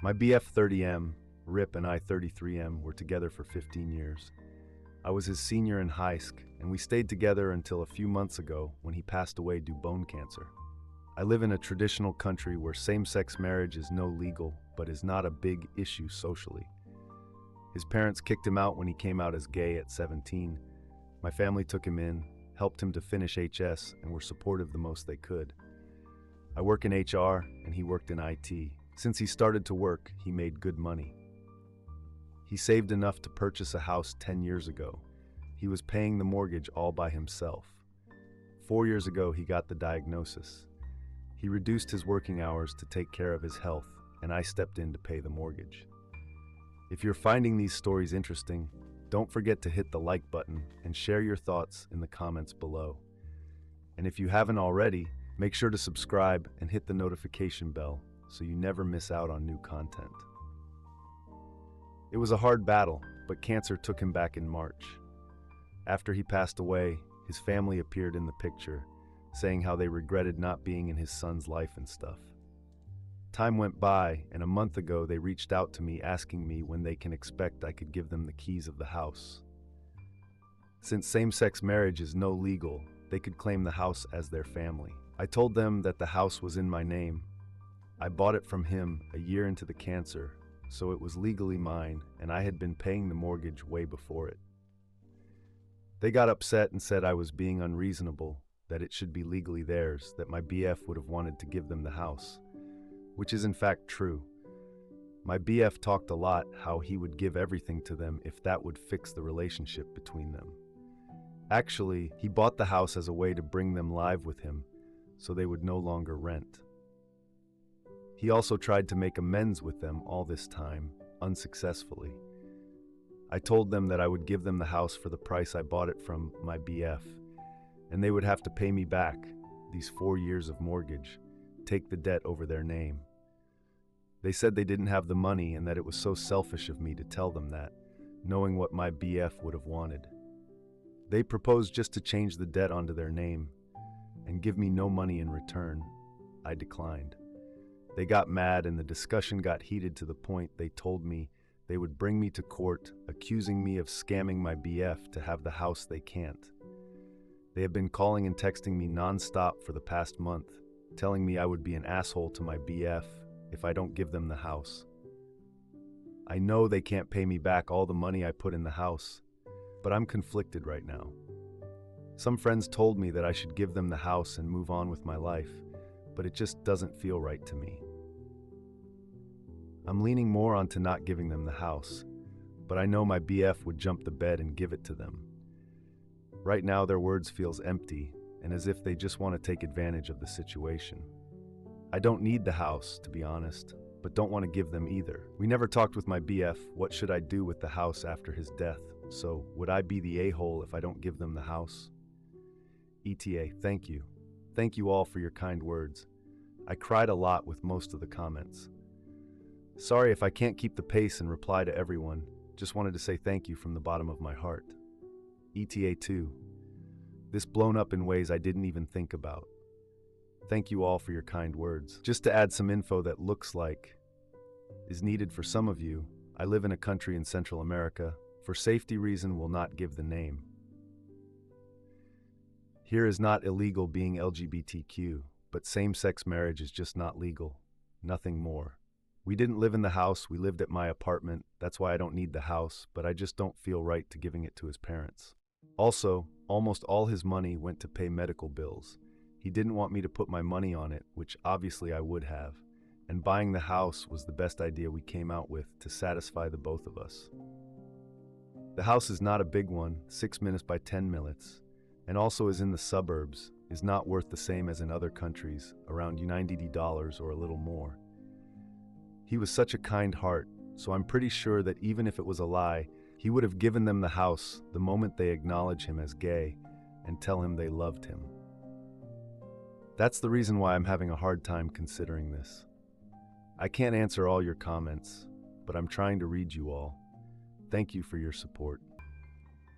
My BF 30M, Rip, and I 33M were together for 15 years. I was his senior in high school, and we stayed together until a few months ago when he passed away due to bone cancer. I live in a traditional country where same-sex marriage is no legal, but is not a big issue socially. His parents kicked him out when he came out as gay at 17. My family took him in, helped him to finish HS, and were supportive the most they could. I work in HR, and he worked in IT. Since he started to work, he made good money. He saved enough to purchase a house 10 years ago. He was paying the mortgage all by himself. 4 years ago, he got the diagnosis. He reduced his working hours to take care of his health, and I stepped in to pay the mortgage. If you're finding these stories interesting, don't forget to hit the like button and share your thoughts in the comments below. And if you haven't already, make sure to subscribe and hit the notification bell so you never miss out on new content. It was a hard battle, but cancer took him back in March. After he passed away, his family appeared in the picture, saying how they regretted not being in his son's life and stuff. Time went by, and a month ago they reached out to me asking me when they can expect I could give them the keys of the house. Since same-sex marriage is no legal, they could claim the house as their family. I told them that the house was in my name. I bought it from him a year into the cancer, so it was legally mine, and I had been paying the mortgage way before it. They got upset and said I was being unreasonable, that it should be legally theirs, that my BF would have wanted to give them the house, which is in fact true. My BF talked a lot how he would give everything to them if that would fix the relationship between them. Actually, he bought the house as a way to bring them live with him, so they would no longer rent. He also tried to make amends with them all this time, unsuccessfully. I told them that I would give them the house for the price I bought it from my BF, and they would have to pay me back these 4 years of mortgage, take the debt over their name. They said they didn't have the money and that it was so selfish of me to tell them that, knowing what my BF would have wanted. They proposed just to change the debt onto their name and give me no money in return. I declined. They got mad and the discussion got heated to the point they told me they would bring me to court, accusing me of scamming my BF to have the house they can't. They have been calling and texting me non-stop for the past month, telling me I would be an asshole to my BF if I don't give them the house. I know they can't pay me back all the money I put in the house, but I'm conflicted right now. Some friends told me that I should give them the house and move on with my life, but it just doesn't feel right to me. I'm leaning more onto not giving them the house, but I know my BF would jump the bed and give it to them. Right now their words feels empty and as if they just want to take advantage of the situation. I don't need the house, to be honest, but don't want to give them either. We never talked with my BF what should I do with the house after his death, so would I be the a-hole if I don't give them the house? ETA, thank you. Thank you all for your kind words. I cried a lot with most of the comments. Sorry if I can't keep the pace and reply to everyone. Just wanted to say thank you from the bottom of my heart. ETA 2. This blown up in ways I didn't even think about. Thank you all for your kind words. Just to add some info that looks like is needed for some of you, I live in a country in Central America. For safety reason, will not give the name. Here is not illegal being LGBTQ, but same-sex marriage is just not legal. Nothing more. We didn't live in the house, we lived at my apartment. That's why I don't need the house, but I just don't feel right to giving it to his parents. Also, almost all his money went to pay medical bills. He didn't want me to put my money on it, which obviously I would have, and buying the house was the best idea we came out with to satisfy the both of us. The house is not a big one, 6 minutes by 10 minutes, and also is in the suburbs, is not worth the same as in other countries, around $90 or a little more. He was such a kind heart, so I'm pretty sure that even if it was a lie, he would have given them the house the moment they acknowledge him as gay and tell him they loved him. That's the reason why I'm having a hard time considering this. I can't answer all your comments, but I'm trying to read you all. Thank you for your support.